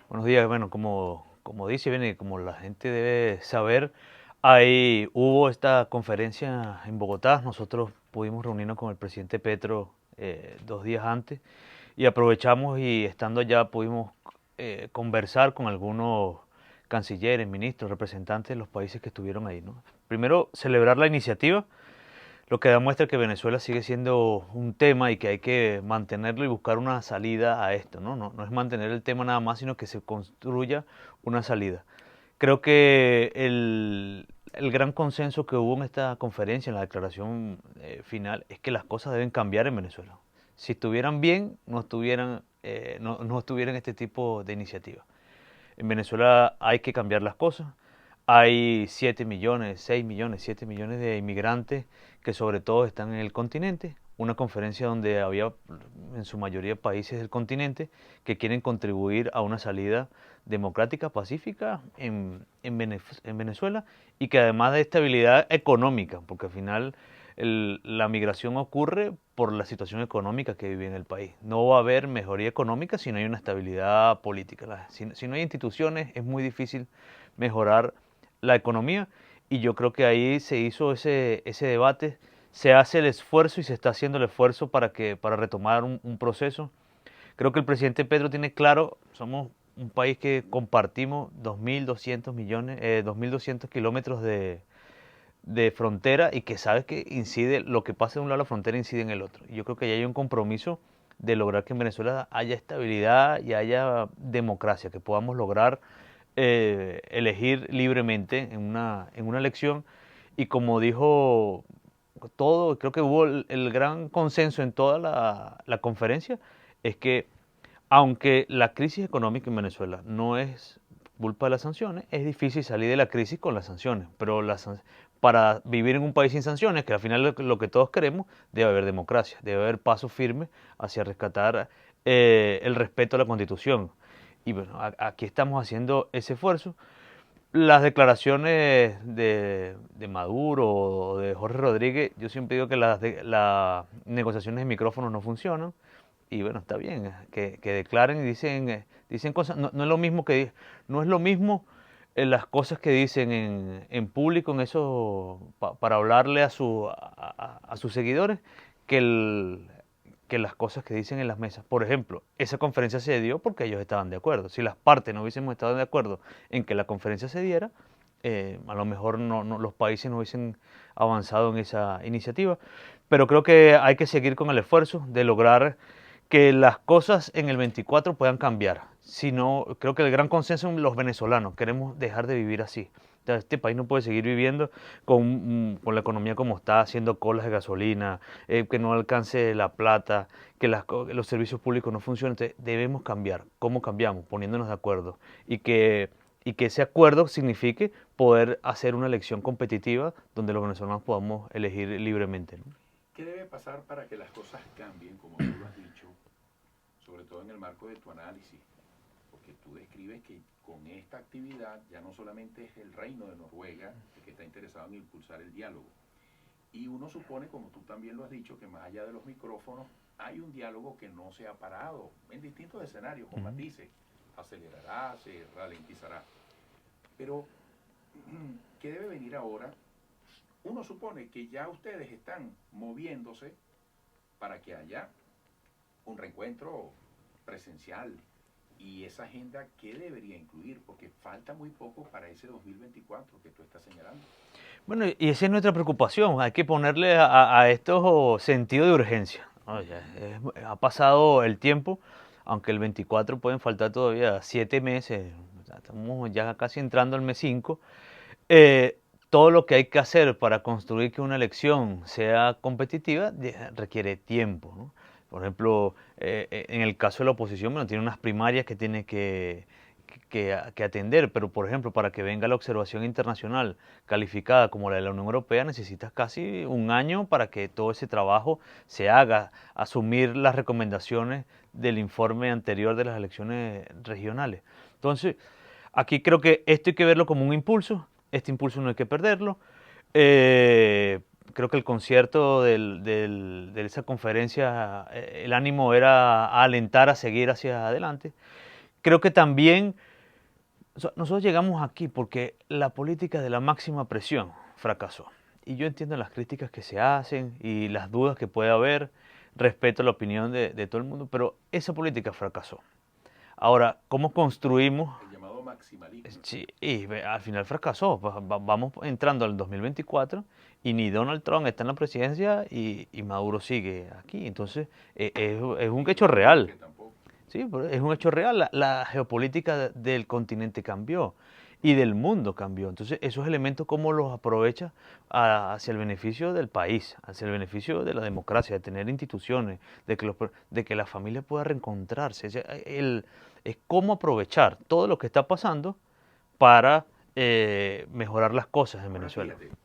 Buenos días. Bueno, como dice, viene, como la gente debe saber, ahí hubo esta conferencia en Bogotá. Nosotros pudimos reunirnos con el presidente Petro 2 días antes y aprovechamos y estando allá pudimos conversar con algunos cancilleres, ministros, representantes de los países que estuvieron ahí, ¿no? Primero, celebrar la iniciativa, lo que demuestra que Venezuela sigue siendo un tema y que hay que mantenerlo y buscar una salida a esto, ¿no? No es mantener el tema nada más, sino que se construya una salida. Creo que el gran consenso que hubo en esta conferencia, en la declaración final, es que las cosas deben cambiar en Venezuela. Si estuvieran bien, no estuvieran este tipo de iniciativas. En Venezuela hay que cambiar las cosas. Hay 7 millones, 6 millones, 7 millones de inmigrantes que sobre todo están en el continente. Una conferencia donde había en su mayoría países del continente que quieren contribuir a una salida democrática, pacífica en Venezuela y que además de estabilidad económica, porque al final la migración ocurre por la situación económica que vive en el país. No va a haber mejoría económica si no hay una estabilidad política. Si no hay instituciones es muy difícil mejorar la economía y yo creo que ahí se hizo ese debate, se hace el esfuerzo y se está haciendo el esfuerzo para retomar un proceso. Creo que el presidente Pedro tiene claro, somos un país que compartimos 2.200 millones, 2.200 kilómetros de frontera y que sabes que incide, lo que pasa de un lado de la frontera incide en el otro. Y yo creo que ya hay un compromiso de lograr que en Venezuela haya estabilidad y haya democracia, que podamos lograr elegir libremente en una elección. Y como dijo todo, creo que hubo el gran consenso en toda la conferencia, es que aunque la crisis económica en Venezuela no es culpa de las sanciones, es difícil salir de la crisis con las sanciones, pero para vivir en un país sin sanciones, que al final lo que todos queremos, debe haber democracia, debe haber pasos firmes hacia rescatar el respeto a la Constitución. Y bueno, aquí estamos haciendo ese esfuerzo. Las declaraciones de Maduro o de Jorge Rodríguez, yo siempre digo que las negociaciones de micrófonos no funcionan. Y bueno, está bien, que declaren y dicen cosas. No es lo mismo no es lo mismo las cosas que dicen en público, para hablarle a sus seguidores, que, que las cosas que dicen en las mesas. Por ejemplo, esa conferencia se dio porque ellos estaban de acuerdo. Si las partes no hubiésemos estado de acuerdo en que la conferencia se diera, a lo mejor los países no hubiesen avanzado en esa iniciativa. Pero creo que hay que seguir con el esfuerzo de lograr que las cosas en el 24 puedan cambiar. Si no, creo que el gran consenso en los venezolanos, queremos dejar de vivir así. Este país no puede seguir viviendo con la economía como está, haciendo colas de gasolina, que no alcance la plata, que los servicios públicos no funcionen. Entonces, debemos cambiar. ¿Cómo cambiamos? Poniéndonos de acuerdo. Y que ese acuerdo signifique poder hacer una elección competitiva donde los venezolanos podamos elegir libremente, ¿no? ¿Qué debe pasar para que las cosas cambien, como tú lo has dicho, sobre todo en el marco de tu análisis? Porque tú describes que con esta actividad ya no solamente es el reino de Noruega el que está interesado en impulsar el diálogo. Y uno supone, como tú también lo has dicho, que más allá de los micrófonos hay un diálogo que no se ha parado en distintos escenarios, con Ujú. matices. Acelerará, se ralentizará. Pero, ¿qué debe venir ahora? Uno supone que ya ustedes están moviéndose para que haya un reencuentro presencial. Y esa agenda, ¿qué debería incluir? Porque falta muy poco para ese 2024 que tú estás señalando. Bueno, y esa es nuestra preocupación. Hay que ponerle a esto sentido de urgencia. Oye, ha pasado el tiempo, aunque el 24 pueden faltar todavía 7 meses. O sea, estamos ya casi entrando al mes 5. Todo lo que hay que hacer para construir que una elección sea competitiva requiere tiempo, ¿no? Por ejemplo, en el caso de la oposición, bueno, tiene unas primarias que tiene que atender, pero por ejemplo, para que venga la observación internacional calificada como la de la Unión Europea, necesitas casi un año para que todo ese trabajo se haga, asumir las recomendaciones del informe anterior de las elecciones regionales. Entonces, aquí creo que esto hay que verlo como un impulso, este impulso no hay que perderlo. Creo que el concierto de esa conferencia, el ánimo era alentar a seguir hacia adelante. creo que también nosotros llegamos aquí porque la política de la máxima presión fracasó. Y yo entiendo las críticas que se hacen y las dudas que puede haber, respeto la opinión de todo el mundo, pero esa política fracasó. Ahora, ¿cómo construimos? El llamado maximalismo. Sí, y al final fracasó. Vamos entrando al 2024 y ni Donald Trump está en la presidencia y Maduro sigue aquí. Entonces, es un hecho real. Sí, pero es un hecho real. La geopolítica del continente cambió y del mundo cambió. Entonces, esos elementos, ¿cómo los aprovecha hacia el beneficio del país, hacia el beneficio de la democracia, de tener instituciones, de que la familia pueda reencontrarse? O sea, es cómo aprovechar todo lo que está pasando para mejorar las cosas en Ahora Venezuela. fíjate,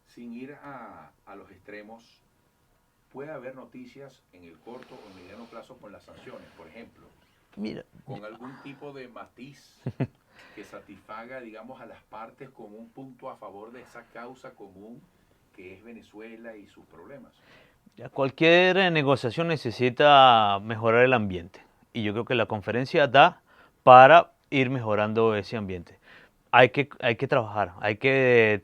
sin ir a los extremos, puede haber noticias en el corto o mediano plazo con las sanciones, por ejemplo, Mira, con algún tipo de matiz que satisfaga, digamos, a las partes con un punto a favor de esa causa común que es Venezuela y sus problemas. cualquier negociación necesita mejorar el ambiente y yo creo que la conferencia da para ir mejorando ese ambiente. Hay que trabajar, hay que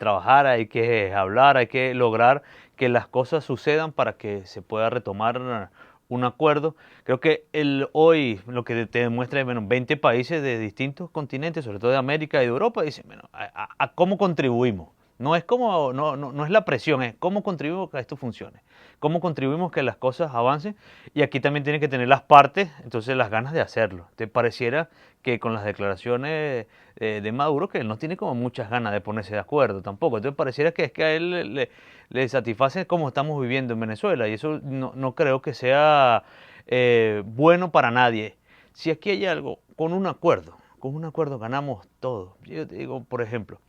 hablar, hay que lograr que las cosas sucedan para que se pueda retomar un acuerdo. Creo que hoy lo que te demuestra es, bueno, 20 países de distintos continentes, sobre todo de América y de Europa, dicen, bueno, a cómo contribuimos. No es como, no es la presión, es cómo contribuimos a que esto funcione, cómo contribuimos que las cosas avancen y aquí también tienen que tener las partes, entonces las ganas de hacerlo. ¿Te pareciera que con las declaraciones de Maduro, que él no tiene como muchas ganas de ponerse de acuerdo tampoco? Entonces pareciera que es que a él le satisface cómo estamos viviendo en Venezuela y eso no creo que sea bueno para nadie. Si aquí hay algo, con un acuerdo ganamos todo. Yo te digo, por ejemplo,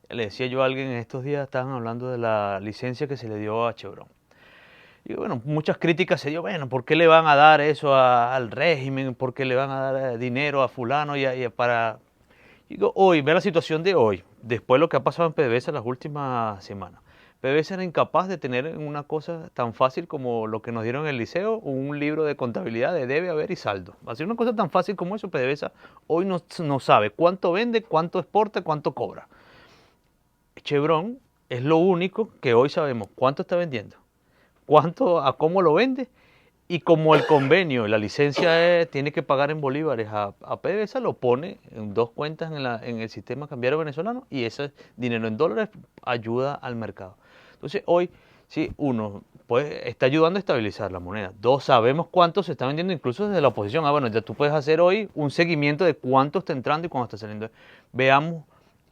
le decía yo a alguien en estos días, estaban hablando de la licencia que se le dio a Chevron. Y bueno, muchas críticas se dio, bueno, ¿por qué le van a dar eso al régimen? ¿Por qué le van a dar dinero a fulano para...? Digo, hoy, ve la situación de hoy, después de lo que ha pasado en PDVSA las últimas semanas. PDVSA era incapaz de tener una cosa tan fácil como lo que nos dieron en el liceo, un libro de contabilidad de debe, haber y saldo. Hacer una cosa tan fácil como eso, PDVSA hoy no sabe cuánto vende, cuánto exporta, cuánto cobra. Chevron es lo único que hoy sabemos cuánto está vendiendo, cuánto, a cómo lo vende y como el convenio, la licencia tiene que pagar en bolívares a PDVSA, lo pone en dos cuentas en el sistema cambiario venezolano y ese dinero en dólares ayuda al mercado. Entonces hoy, sí, uno pues, está ayudando a estabilizar la moneda. Dos, sabemos cuánto se está vendiendo incluso desde la oposición. Bueno, ya tú puedes hacer hoy un seguimiento de cuánto está entrando y cuánto está saliendo. Veamos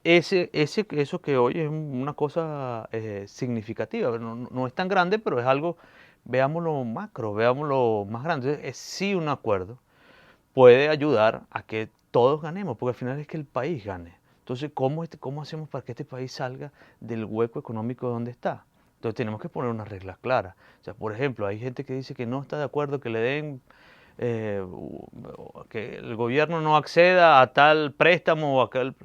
eso que hoy es una cosa significativa, no es tan grande, pero es algo, veámoslo macro, veámoslo más grande. Entonces, sí un acuerdo puede ayudar a que todos ganemos, porque al final es que el país gane. Entonces, ¿cómo hacemos para que este país salga del hueco económico donde está? Entonces tenemos que poner unas reglas claras. O sea, por ejemplo, hay gente que dice que no está de acuerdo que le den que el gobierno no acceda a tal préstamo o a aquel.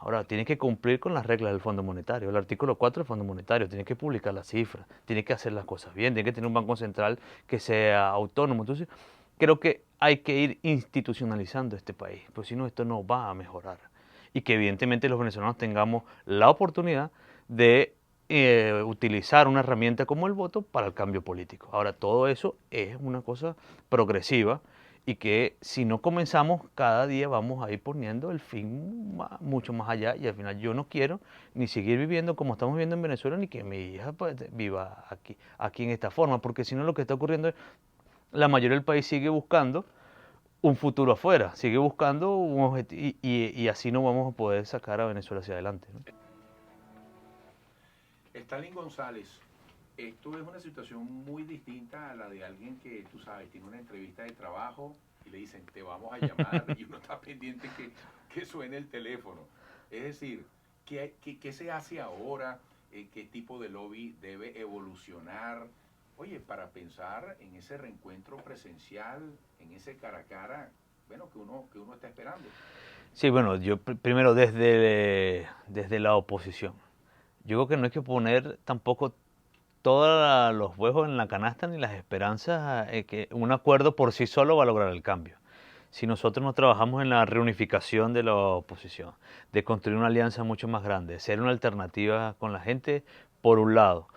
Ahora, tiene que cumplir con las reglas del Fondo Monetario. El artículo 4 del Fondo Monetario tiene que publicar las cifras, tiene que hacer las cosas bien, tiene que tener un banco central que sea autónomo. Entonces, creo que hay que ir institucionalizando este país, pues si no, esto no va a mejorar. Y que evidentemente los venezolanos tengamos la oportunidad de utilizar una herramienta como el voto para el cambio político. Ahora, todo eso es una cosa progresiva y que si no comenzamos cada día vamos a ir poniendo el fin mucho más allá y al final yo no quiero ni seguir viviendo como estamos viviendo en Venezuela ni que mi hija pues, viva aquí en esta forma, porque si no lo que está ocurriendo es la mayoría del país sigue buscando un futuro afuera, sigue buscando un objetivo y así no vamos a poder sacar a Venezuela hacia adelante, ¿no? Stalin González, esto es una situación muy distinta a la de alguien que, tú sabes, tiene una entrevista de trabajo y le dicen, te vamos a llamar y uno está pendiente que suene el teléfono. Es decir, ¿qué se hace ahora? ¿Qué tipo de lobby debe evolucionar? Oye, para pensar en ese reencuentro presencial, en ese cara a cara, bueno, que uno está esperando. Sí, bueno, yo primero desde la oposición. Yo creo que no hay que poner tampoco todos los huevos en la canasta ni las esperanzas que un acuerdo por sí solo va a lograr el cambio. si nosotros no trabajamos en la reunificación de la oposición, de construir una alianza mucho más grande, de ser una alternativa con la gente, por un lado,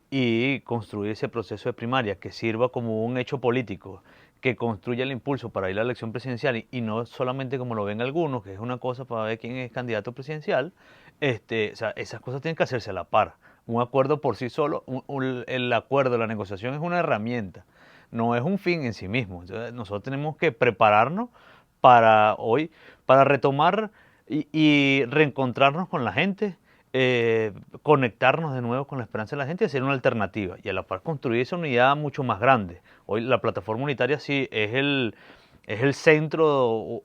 y construir ese proceso de primaria que sirva como un hecho político, que construya el impulso para ir a la elección presidencial y no solamente como lo ven algunos, que es una cosa para ver quién es candidato presidencial, o sea, esas cosas tienen que hacerse a la par. Un acuerdo por sí solo, el acuerdo, la negociación es una herramienta, no es un fin en sí mismo. Entonces, nosotros tenemos que prepararnos para hoy, para retomar y reencontrarnos con la gente, conectarnos de nuevo con la esperanza de la gente y hacer una alternativa. Y a la par construir esa unidad mucho más grande. Hoy la plataforma unitaria sí es el centro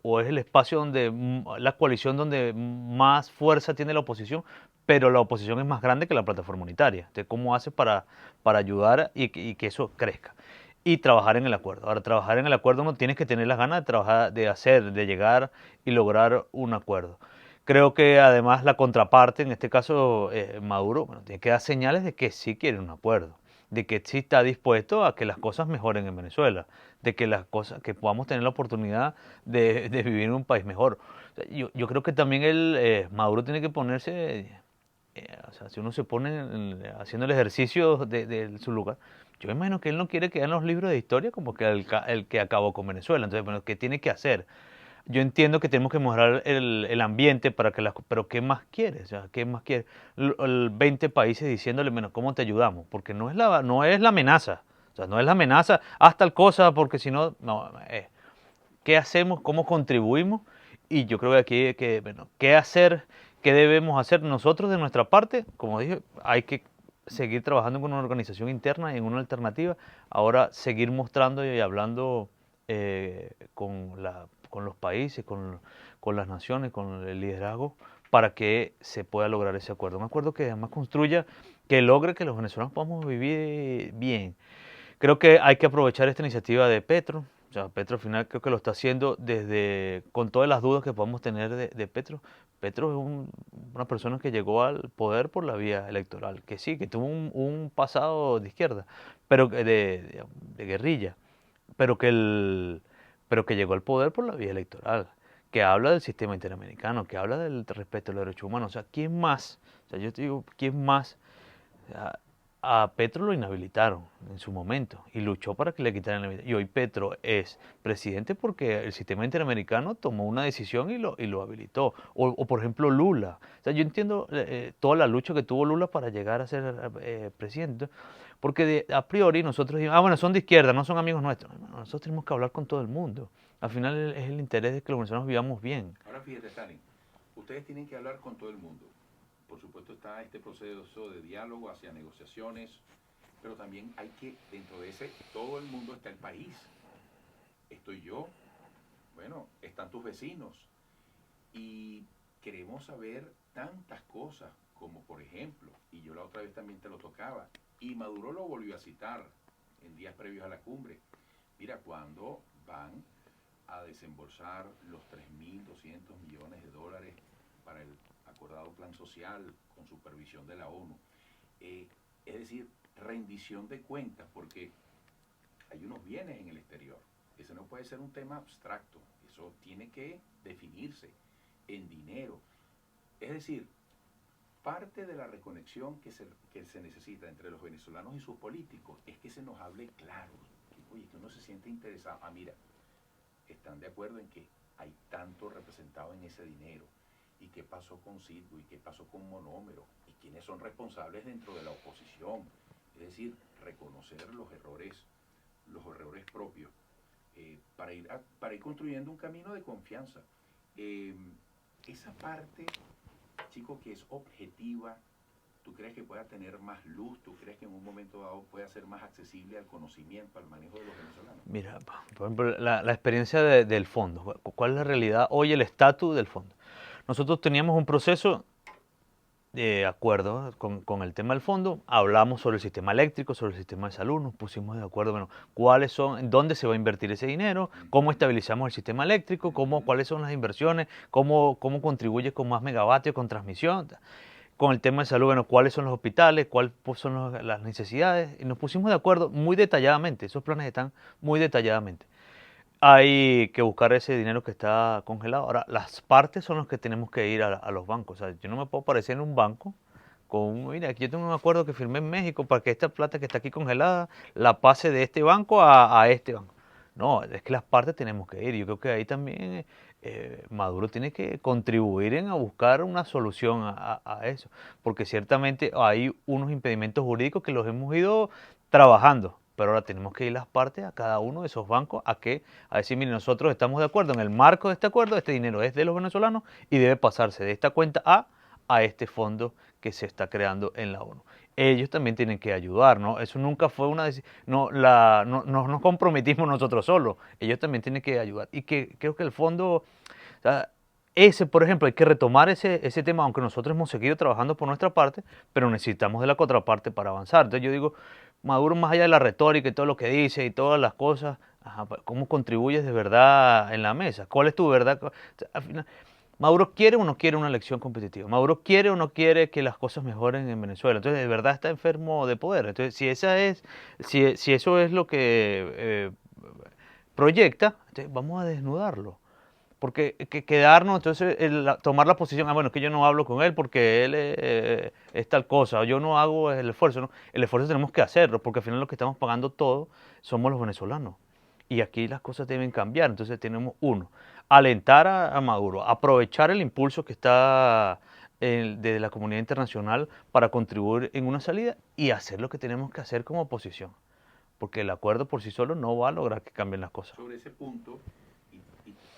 o es el espacio donde la coalición donde más fuerza tiene la oposición, pero la oposición es más grande que la plataforma unitaria. Entonces, ¿cómo hace para ayudar y que eso crezca? Y trabajar en el acuerdo. Ahora, trabajar en el acuerdo uno tiene que tener las ganas de trabajar, de hacer, de llegar y lograr un acuerdo. Creo que además la contraparte, en este caso Maduro, bueno, tiene que dar señales de que sí quiere un acuerdo, de que sí está dispuesto a que las cosas mejoren en Venezuela, de que las cosas, que podamos tener la oportunidad de vivir en un país mejor. O sea, yo creo que también Maduro tiene que ponerse, o sea, si uno se pone haciendo el ejercicio de su lugar, yo imagino que él no quiere quedar en los libros de historia como que el que acabó con Venezuela. Entonces, bueno, ¿qué tiene que hacer? Yo entiendo que tenemos que mejorar el ambiente para que las... Pero ¿qué más quiere? O sea, ¿qué más quiere? 20 países diciéndole, bueno, ¿cómo te ayudamos? Porque no es la amenaza. O sea, no es la amenaza, haz tal cosa, porque si no, no. ¿Qué hacemos? ¿Cómo contribuimos? Y yo creo que aquí hay que, bueno, ¿qué hacer? ¿Qué debemos hacer nosotros de nuestra parte? Como dije, hay que seguir trabajando con una organización interna y en una alternativa. Ahora seguir mostrando y hablando con los países, con las naciones, con el liderazgo, para que se pueda lograr ese acuerdo. Un acuerdo que además construya, que logre que los venezolanos podamos vivir bien. Creo que hay que aprovechar esta iniciativa de Petro. O sea, Petro al final creo que lo está haciendo desde, con todas las dudas que podamos tener de Petro. Petro es una persona que llegó al poder por la vía electoral, que sí, que tuvo un pasado de izquierda, pero de guerrilla, pero pero que llegó al poder por la vía electoral, que habla del sistema interamericano, que habla del respeto a los derechos humanos. O sea, ¿quién más? O sea, yo te digo, ¿quién más? A, a Petro lo inhabilitaron en su momento y luchó para que le quitaran la vida. Y hoy Petro es presidente porque el sistema interamericano tomó una decisión y lo habilitó. O, por ejemplo Lula. O sea, yo entiendo toda la lucha que tuvo Lula para llegar a ser presidente. Porque a priori nosotros dijimos, ah, bueno, son de izquierda, no son amigos nuestros. No, nosotros tenemos que hablar con todo el mundo. Al final es el interés de que los venezolanos vivamos bien. Ahora fíjate, Stalin, ustedes tienen que hablar con todo el mundo. Por supuesto está este proceso de diálogo hacia negociaciones, pero también hay que, dentro de ese, todo el mundo está el país. Estoy yo, bueno, están tus vecinos. Y queremos saber tantas cosas, como por ejemplo, y yo la otra vez también te lo tocaba, y Maduro lo volvió a citar en días previos a la cumbre. Mira, cuando van a desembolsar los 3.200 millones de dólares para el acordado plan social con supervisión de la ONU. Es decir, rendición de cuentas, porque hay unos bienes en el exterior. Ese no puede ser un tema abstracto, eso tiene que definirse en dinero. Es decir, parte de la reconexión que se necesita entre los venezolanos y sus políticos es que se nos hable claro. Que, oye, que uno se siente interesado. Ah, mira, están de acuerdo en que hay tanto representado en ese dinero. ¿Y qué pasó con Citgo? ¿Y qué pasó con Monómero? ¿Y quiénes son responsables dentro de la oposición? Es decir, reconocer los errores propios, para ir construyendo un camino de confianza. Esa parte, chico, que es objetiva, ¿tú crees que pueda tener más luz? ¿Tú crees que en un momento dado pueda ser más accesible al conocimiento, al manejo de los venezolanos? Mira, por ejemplo, la experiencia del fondo. ¿Cuál es la realidad hoy, el estatus del fondo? Nosotros teníamos un proceso de acuerdo con el tema del fondo, hablamos sobre el sistema eléctrico, sobre el sistema de salud, nos pusimos de acuerdo, bueno, cuáles son, en dónde se va a invertir ese dinero, cómo estabilizamos el sistema eléctrico, cuáles son las inversiones, cómo contribuye con más megavatios, con transmisión. Con el tema de salud, bueno, cuáles son los hospitales, cuáles son las necesidades, y nos pusimos de acuerdo muy detalladamente, esos planes están muy detalladamente. hay que buscar ese dinero que está congelado. Ahora, las partes son los que tenemos que ir a los bancos. O sea, yo no me puedo aparecer en un banco mira, aquí yo tengo un acuerdo que firmé en México para que esta plata que está aquí congelada la pase de este banco a este banco. No, es que las partes tenemos que ir. Yo creo que ahí también Maduro tiene que contribuir en a buscar una solución a eso, porque ciertamente hay unos impedimentos jurídicos que los hemos ido trabajando, pero ahora tenemos que ir las partes a cada uno de esos bancos a decir, mire, nosotros estamos de acuerdo en el marco de este acuerdo, este dinero es de los venezolanos y debe pasarse de esta cuenta a este fondo que se está creando en la ONU. Ellos también tienen que ayudar, ¿no? Eso nunca fue una decisión, no nos comprometimos nosotros solos, ellos también tienen que ayudar. Y que creo que el fondo, o sea, ese, por ejemplo, hay que retomar ese tema, aunque nosotros hemos seguido trabajando por nuestra parte, pero necesitamos de la contraparte para avanzar. Entonces yo digo, Maduro, más allá de la retórica y todo lo que dice y todas las cosas, ajá, ¿cómo contribuyes de verdad en la mesa? ¿Cuál es tu verdad? O sea, al final, ¿Maduro quiere o no quiere una elección competitiva? ¿Maduro quiere o no quiere que las cosas mejoren en Venezuela? Entonces, de verdad está enfermo de poder. Entonces, si eso es lo que proyecta, entonces vamos a desnudarlo. Porque quedarnos, entonces, tomar la posición, bueno, es que yo no hablo con él porque él es tal cosa, o yo no hago el esfuerzo, ¿no? El esfuerzo tenemos que hacerlo, porque al final lo que estamos pagando todo somos los venezolanos. Y aquí las cosas deben cambiar. Entonces tenemos uno, alentar a Maduro, aprovechar el impulso que está de la comunidad internacional para contribuir en una salida y hacer lo que tenemos que hacer como oposición. Porque el acuerdo por sí solo no va a lograr que cambien las cosas. Sobre ese punto,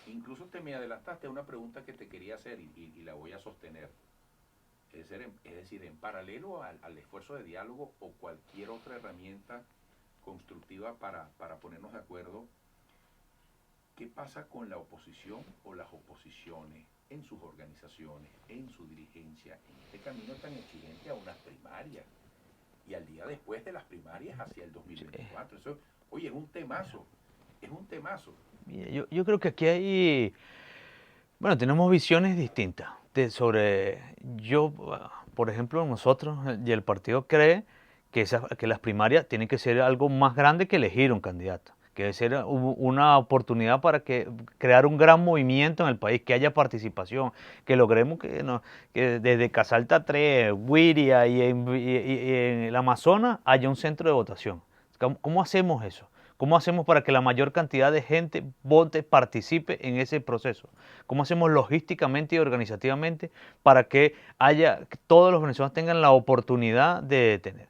incluso te me adelantaste a una pregunta que te quería hacer y la voy a sostener. Es decir, en paralelo al esfuerzo de diálogo o cualquier otra herramienta constructiva para ponernos de acuerdo, ¿qué pasa con la oposición o las oposiciones en sus organizaciones, en su dirigencia, en este camino tan exigente a unas primarias y al día después de las primarias hacia el 2024? Eso, oye, es un temazo, es un temazo. Yo creo que aquí hay, bueno, tenemos visiones distintas por ejemplo, nosotros y el partido cree que las primarias tienen que ser algo más grande que elegir un candidato, que debe ser una oportunidad para crear un gran movimiento en el país, que haya participación, que logremos que desde Casalta 3, Guiria y en el Amazonas haya un centro de votación. ¿Cómo hacemos eso? ¿Cómo hacemos para que la mayor cantidad de gente vote, participe en ese proceso? ¿Cómo hacemos logísticamente y organizativamente para que todos los venezolanos tengan la oportunidad de tener?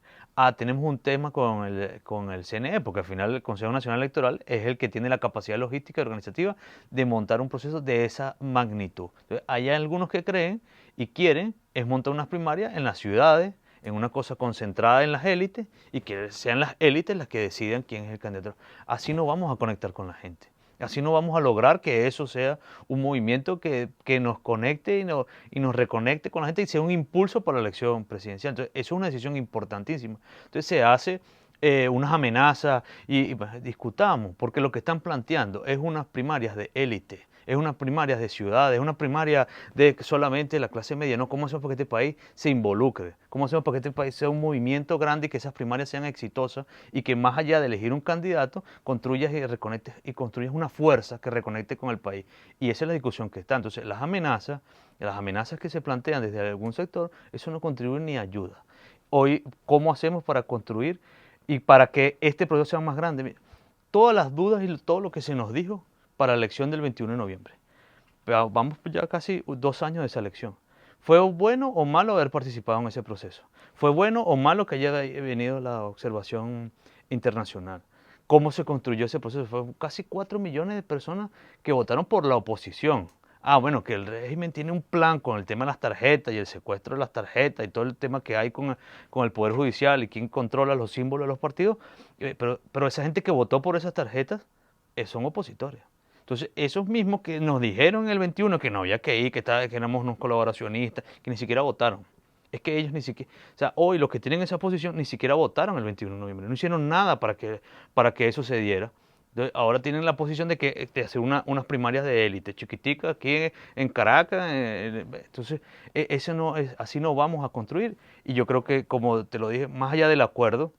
Tenemos un tema con el CNE, porque al final el Consejo Nacional Electoral es el que tiene la capacidad logística y organizativa de montar un proceso de esa magnitud. Entonces, hay algunos que creen y quieren es montar unas primarias en las ciudades, en una cosa concentrada en las élites y que sean las élites las que decidan quién es el candidato. Así no vamos a conectar con la gente. Así no vamos a lograr que eso sea un movimiento que nos conecte y nos reconecte con la gente y sea un impulso para la elección presidencial. Entonces, eso es una decisión importantísima. Entonces, se hace unas amenazas pues, discutamos, porque lo que están planteando es unas primarias de élite, es unas primarias de ciudades, es una primaria de solamente la clase media. No, ¿cómo hacemos para que este país se involucre? ¿Cómo hacemos para que este país sea un movimiento grande y que esas primarias sean exitosas y que más allá de elegir un candidato, construyas y reconectes y construyas una fuerza que reconecte con el país? Y esa es la discusión que está. Entonces, las amenazas que se plantean desde algún sector, eso no contribuye ni ayuda. Hoy, ¿cómo hacemos para construir y para que este proceso sea más grande? Todas las dudas y todo lo que se nos dijo para la elección del 21 de noviembre. Pero vamos ya casi 2 años de esa elección. ¿Fue bueno o malo haber participado en ese proceso? ¿Fue bueno o malo que haya venido la observación internacional? ¿Cómo se construyó ese proceso? Fue casi 4 millones de personas que votaron por la oposición. Bueno, que el régimen tiene un plan con el tema de las tarjetas y el secuestro de las tarjetas y todo el tema que hay con el Poder Judicial y quién controla los símbolos de los partidos. Pero esa gente que votó por esas tarjetas son opositores. Entonces, esos mismos que nos dijeron en el 21 que no había que ir, que éramos unos colaboracionistas, que ni siquiera votaron. Es que ellos ni siquiera, o sea, hoy los que tienen esa posición ni siquiera votaron el 21 de noviembre, no hicieron nada para que eso se diera. Entonces, ahora tienen la posición de hacer unas primarias de élite, chiquiticas, aquí en Caracas. Entonces, así no vamos a construir. Y yo creo que, como te lo dije, más allá del acuerdo,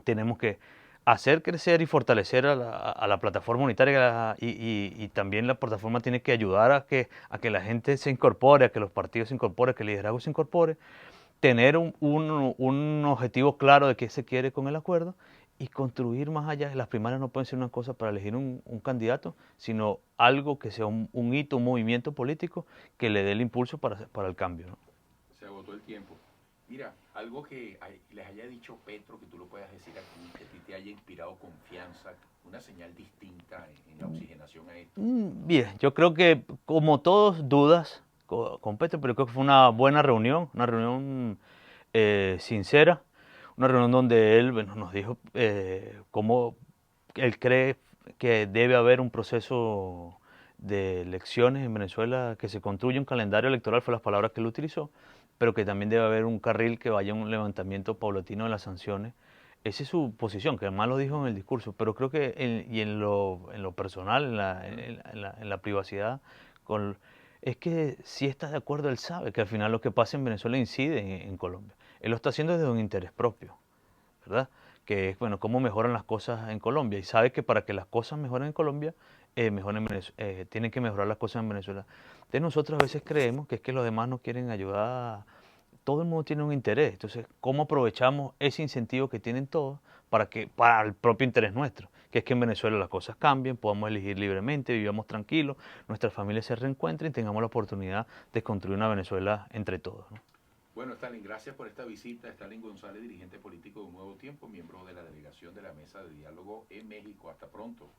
tenemos que hacer crecer y fortalecer a la plataforma unitaria y también la plataforma tiene que ayudar a que la gente se incorpore, a que los partidos se incorporen, que el liderazgo se incorpore, tener un objetivo claro de qué se quiere con el acuerdo y construir más allá. Las primarias no pueden ser una cosa para elegir un candidato, sino algo que sea un hito, un movimiento político que le dé el impulso para el cambio, ¿no? Se agotó el tiempo. Mira, algo que les haya dicho Petro, que tú lo puedas decir aquí, que a ti te haya inspirado confianza, una señal distinta en la oxigenación a esto. Bien, yo creo que como todos dudas con Petro, pero creo que fue una buena reunión, una reunión sincera, una reunión donde él bueno, nos dijo cómo él cree que debe haber un proceso de elecciones en Venezuela, que se construya un calendario electoral, fue las palabras que él utilizó, pero que también debe haber un carril que vaya a un levantamiento paulatino de las sanciones. Esa es su posición, que además lo dijo en el discurso, pero creo que en lo personal, en la privacidad, con, es que si está de acuerdo, él sabe que al final lo que pasa en Venezuela incide en Colombia. Él lo está haciendo desde un interés propio, ¿verdad? Que es, bueno, cómo mejoran las cosas en Colombia. Y sabe que para que las cosas mejoren en Colombia, tienen que mejorar las cosas en Venezuela. Entonces nosotros a veces creemos que es que los demás nos quieren ayudar. Todo el mundo tiene un interés. Entonces, ¿cómo aprovechamos ese incentivo que tienen todos para el propio interés nuestro? Que es que en Venezuela las cosas cambien, podamos elegir libremente, vivamos tranquilos, nuestras familias se reencuentren y tengamos la oportunidad de construir una Venezuela entre todos, ¿no? Bueno, Stalin, gracias por esta visita. Stalin González, dirigente político de Un Nuevo Tiempo, miembro de la delegación de la Mesa de Diálogo en México. Hasta pronto.